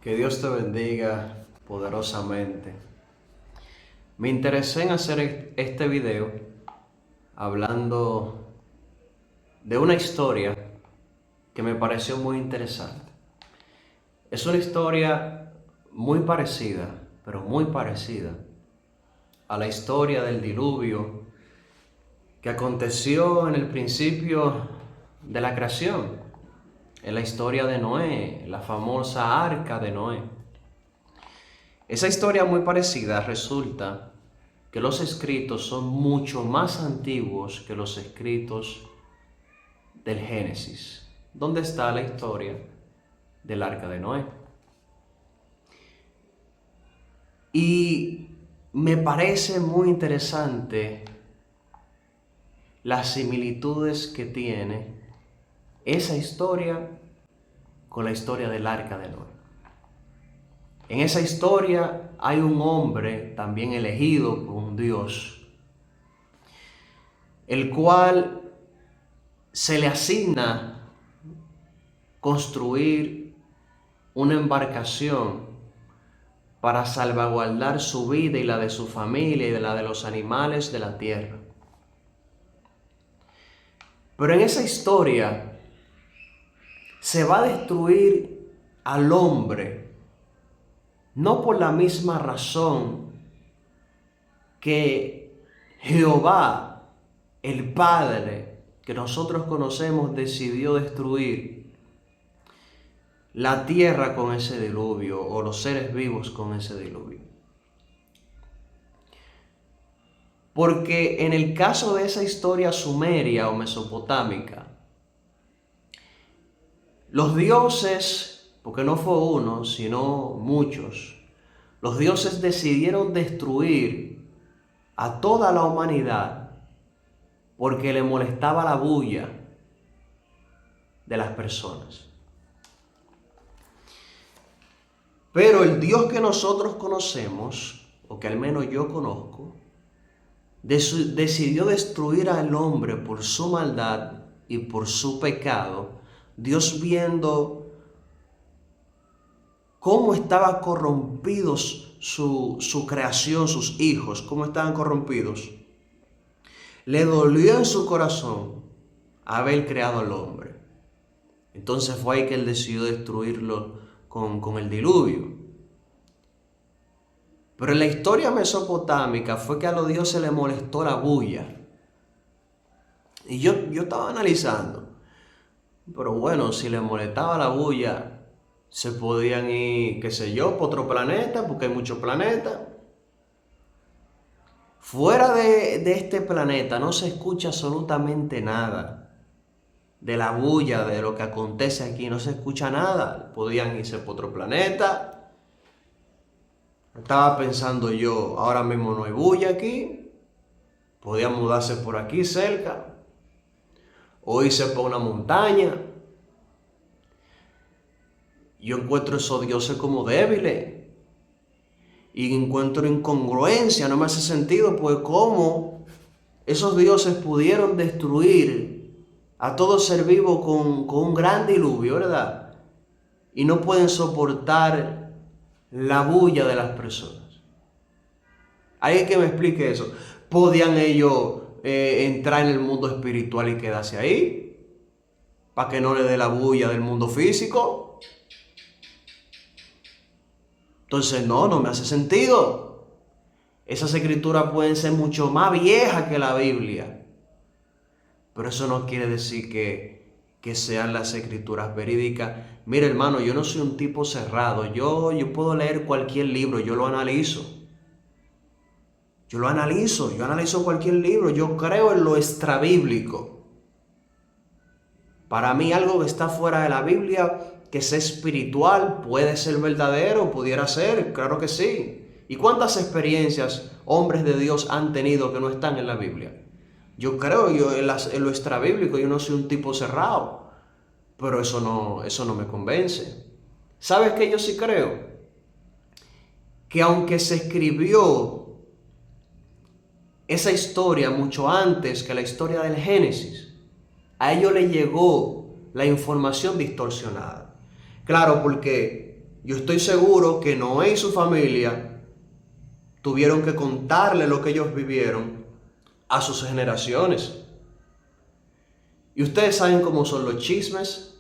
Que Dios te bendiga poderosamente. Me interesé en hacer este video hablando de una historia que me pareció muy interesante. Es una historia muy parecida, pero muy parecida a la historia del diluvio que aconteció en el principio de la creación, en la historia de Noé, la famosa arca de Noé. Esa historia muy parecida resulta que los escritos son mucho más antiguos que los escritos del Génesis, donde está la historia del arca de Noé. Y me parece muy interesante las similitudes que tiene esa historia con la historia del arca de Noé. En esa historia hay un hombre también elegido por un Dios, el cual se le asigna construir una embarcación para salvaguardar su vida y la de su familia y de la de los animales de la tierra. Pero en esa historia se va a destruir al hombre, no por la misma razón que Jehová, el Padre que nosotros conocemos, decidió destruir la tierra con ese diluvio o los seres vivos con ese diluvio. Porque en el caso de esa historia sumeria o mesopotámica, los dioses, porque no fue uno, sino muchos, los dioses decidieron destruir a toda la humanidad porque le molestaba la bulla de las personas. Pero el Dios que nosotros conocemos, o que al menos yo conozco, decidió destruir al hombre por su maldad y por su pecado. Dios, viendo cómo estaba corrompidos su creación, sus hijos, cómo estaban corrompidos, le dolió en su corazón haber creado al hombre. Entonces fue ahí que él decidió destruirlo con el diluvio. Pero en la historia mesopotámica fue que a los dioses les molestó la bulla. Y yo estaba analizando, pero bueno, si les molestaba la bulla, se podían ir, qué sé yo, por otro planeta, porque hay muchos planetas. Fuera de este planeta no se escucha absolutamente nada de la bulla, de lo que acontece aquí, no se escucha nada. Podían irse por otro planeta. Estaba pensando yo, ahora mismo no hay bulla aquí. Podían mudarse por aquí cerca, o irse por una montaña. Yo encuentro esos dioses como débiles. Y encuentro incongruencia, no me hace sentido, pues cómo esos dioses pudieron destruir a todo ser vivo con un gran diluvio, ¿verdad? Y no pueden soportar la bulla de las personas. Hay que me explique eso. ¿Podían ellos entrar en el mundo espiritual y quedarse ahí? Para que no le dé la bulla del mundo físico. Entonces no me hace sentido. Esas escrituras pueden ser mucho más viejas que la Biblia. Pero eso no quiere decir que sean las escrituras verídicas. Mira, hermano, yo no soy un tipo cerrado. Yo puedo leer cualquier libro, yo lo analizo. Yo analizo cualquier libro. Yo creo en lo extrabíblico. Para mí algo que está fuera de la Biblia, que sea espiritual, puede ser verdadero, pudiera ser, claro que sí. ¿Y cuántas experiencias hombres de Dios han tenido que no están en la Biblia? Yo creo en lo extrabíblico, yo no soy un tipo cerrado, pero eso no me convence. ¿Sabes qué yo sí creo? Que aunque se escribió esa historia mucho antes que la historia del Génesis, a ellos les llegó la información distorsionada. Claro, porque yo estoy seguro que Noé y su familia tuvieron que contarle lo que ellos vivieron a sus generaciones. Y ustedes saben cómo son los chismes,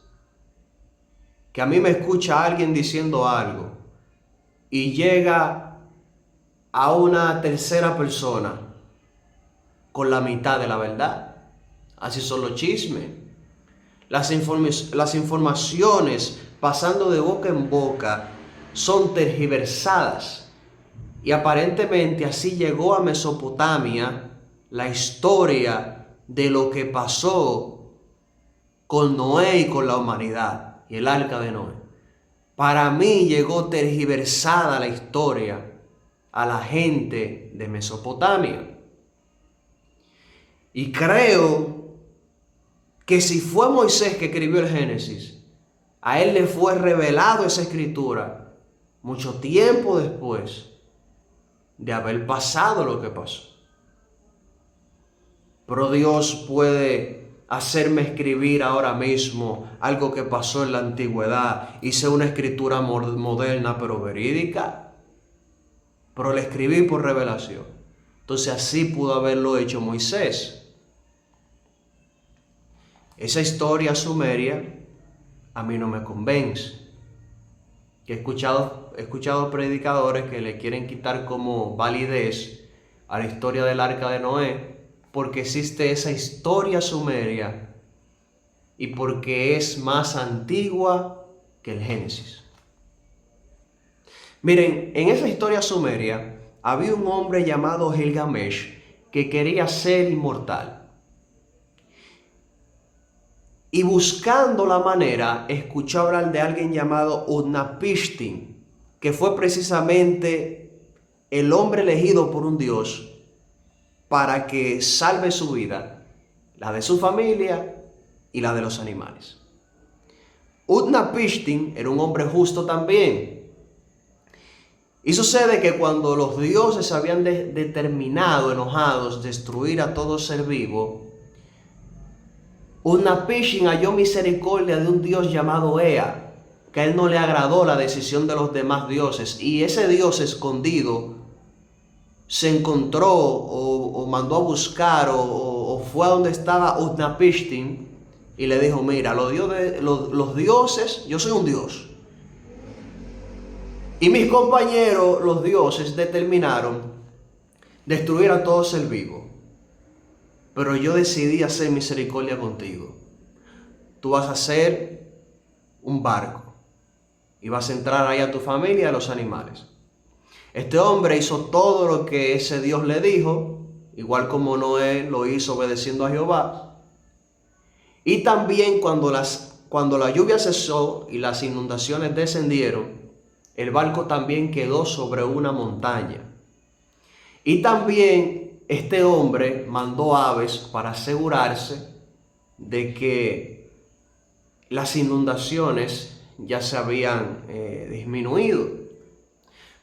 que a mí me escucha alguien diciendo algo y llega a una tercera persona con la mitad de la verdad. Así son los chismes. Las informaciones pasando de boca en boca son tergiversadas. Y aparentemente así llegó a Mesopotamia la historia de lo que pasó con Noé y con la humanidad y el arca de Noé. Para mí llegó tergiversada la historia a la gente de Mesopotamia. Y creo que si fue Moisés que escribió el Génesis, a él le fue revelado esa escritura mucho tiempo después de haber pasado lo que pasó. Pero Dios puede hacerme escribir ahora mismo algo que pasó en la antigüedad y sea una escritura moderna pero verídica. Pero la escribí por revelación. Entonces así pudo haberlo hecho Moisés. Esa historia sumeria a mí no me convence. Que he escuchado predicadores que le quieren quitar como validez a la historia del arca de Noé porque existe esa historia sumeria y porque es más antigua que el Génesis. Miren, en esa historia sumeria había un hombre llamado Gilgamesh que quería ser inmortal. Y buscando la manera, escuchó hablar de alguien llamado Utnapishtim, que fue precisamente el hombre elegido por un Dios para que salve su vida, la de su familia y la de los animales. Utnapishtim era un hombre justo también. Y sucede que cuando los dioses habían determinado, enojados, destruir a todo ser vivo, Utnapishtim halló misericordia de un dios llamado Ea, que a él no le agradó la decisión de los demás dioses, y ese dios escondido se encontró o mandó a buscar o fue a donde estaba Utnapishtim y le dijo: mira, los dioses, yo soy un dios, y mis compañeros los dioses determinaron destruir a todo ser vivo. Pero yo decidí hacer misericordia contigo. Tú vas a hacer un barco y vas a entrar ahí a tu familia y a los animales. Este hombre hizo todo lo que ese Dios le dijo, igual como Noé lo hizo obedeciendo a Jehová. Y también cuando la lluvia cesó y las inundaciones descendieron, el barco también quedó sobre una montaña. Y también este hombre mandó aves para asegurarse de que las inundaciones ya se habían disminuido.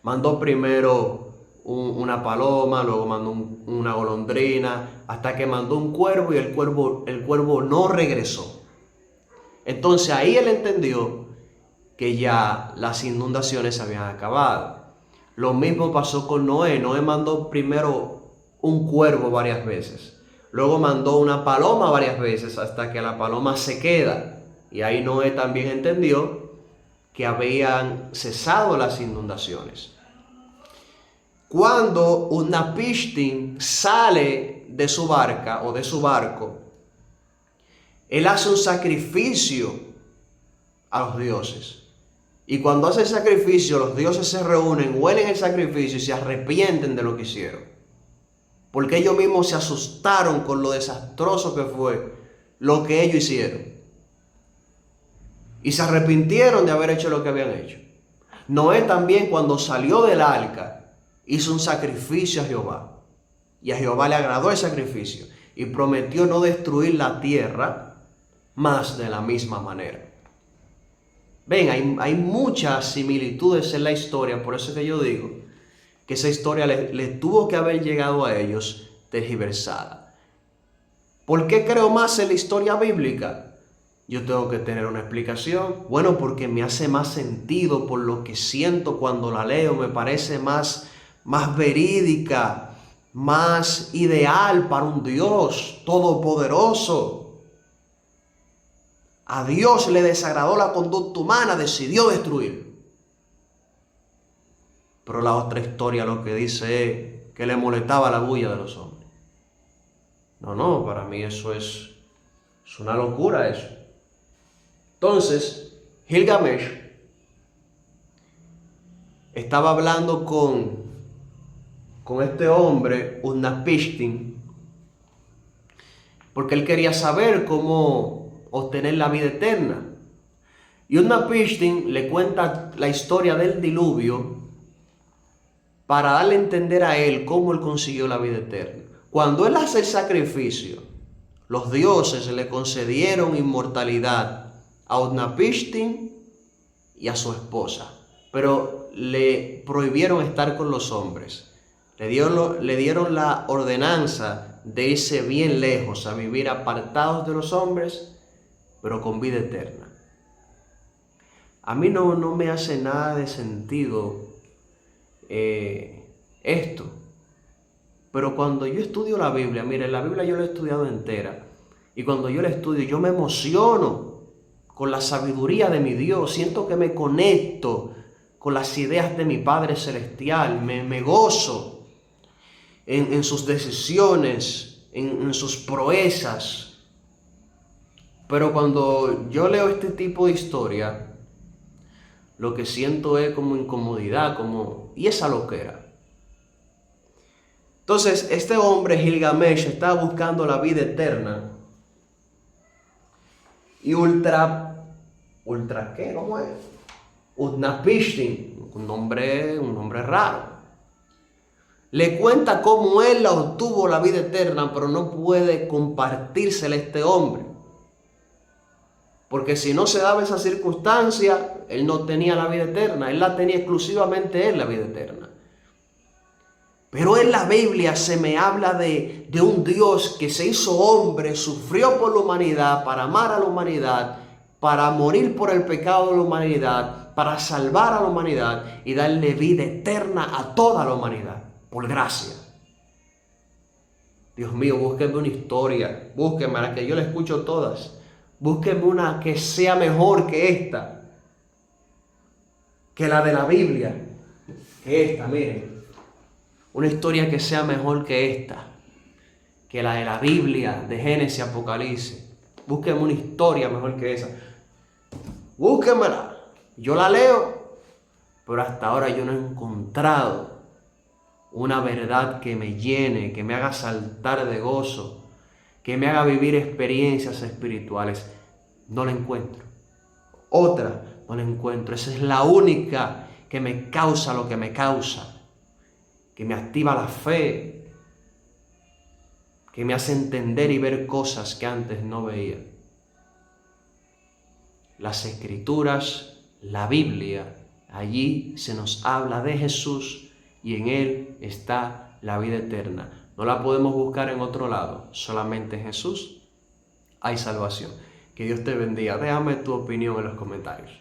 Mandó primero una paloma, luego mandó una golondrina, hasta que mandó un cuervo y el cuervo no regresó. Entonces ahí él entendió que ya las inundaciones se habían acabado. Lo mismo pasó con Noé. Noé mandó primero un cuervo varias veces, luego mandó una paloma varias veces hasta que la paloma se queda, y ahí Noé también entendió que habían cesado las inundaciones. Cuando Utnapishtim sale de su barca o de su barco, él hace un sacrificio a los dioses. Y cuando hace el sacrificio, los dioses se reúnen, huelen el sacrificio y se arrepienten de lo que hicieron. Porque ellos mismos se asustaron con lo desastroso que fue lo que ellos hicieron. Y se arrepintieron de haber hecho lo que habían hecho. Noé también, cuando salió del arca, hizo un sacrificio a Jehová. Y a Jehová le agradó el sacrificio. Y prometió no destruir la tierra más de la misma manera. Ven, hay muchas similitudes en la historia. Por eso que yo digo que esa historia le tuvo que haber llegado a ellos tergiversada. ¿Por qué creo más en la historia bíblica? yo tengo que tener una explicación. Bueno, porque me hace más sentido por lo que siento cuando la leo, me parece más verídica, más ideal para un Dios todopoderoso. A Dios le desagradó la conducta humana, decidió destruir. Pero la otra historia lo que dice es que le molestaba la bulla de los hombres. No, para mí eso es una locura eso. Entonces, Gilgamesh estaba hablando con este hombre, Utnapishtim, porque él quería saber cómo obtener la vida eterna. Y Utnapishtim le cuenta la historia del diluvio para darle a entender a él cómo él consiguió la vida eterna. Cuando él hace el sacrificio, los dioses le concedieron inmortalidad a Utnapishtim y a su esposa, pero le prohibieron estar con los hombres. Le dieron la ordenanza de irse bien lejos, a vivir apartados de los hombres, pero con vida eterna. A mí no me hace nada de sentido esto. Pero cuando yo estudio la Biblia, mire, la Biblia yo la he estudiado entera. Y cuando yo la estudio, yo me emociono con la sabiduría de mi Dios. Siento que me conecto con las ideas de mi Padre Celestial. Me gozo en sus decisiones, en sus proezas. Pero cuando yo leo este tipo de historia, lo que siento es como incomodidad, y esa loquera. Entonces, este hombre, Gilgamesh, estaba buscando la vida eterna. Y ¿qué? ¿Cómo es? Utnapishtim, un nombre raro. Le cuenta cómo él la obtuvo la vida eterna, pero no puede compartírsela a este hombre. Porque si no se daba esa circunstancia, él no tenía la vida eterna, él la tenía exclusivamente él, la vida eterna. Pero en la Biblia se me habla de un Dios que se hizo hombre, sufrió por la humanidad, para amar a la humanidad, para morir por el pecado de la humanidad, para salvar a la humanidad y darle vida eterna a toda la humanidad, por gracia. Dios mío, búsquenme una historia, búsquenme la que yo la escucho todas, búsquenme una que sea mejor que esta, que la de la Biblia, que esta, miren. Una historia que sea mejor que esta, que la de la Biblia, de Génesis, Apocalipsis. Búsquenme una historia mejor que esa. Búsquenmela. Yo la leo, pero hasta ahora yo no he encontrado una verdad que me llene, que me haga saltar de gozo, que me haga vivir experiencias espirituales. No la encuentro. Otra no la encuentro. Esa es la única que me causa lo que me causa, que me activa la fe, que me hace entender y ver cosas que antes no veía. Las Escrituras, la Biblia, allí se nos habla de Jesús y en Él está la vida eterna. No la podemos buscar en otro lado, solamente en Jesús hay salvación. Que Dios te bendiga. Déjame tu opinión en los comentarios.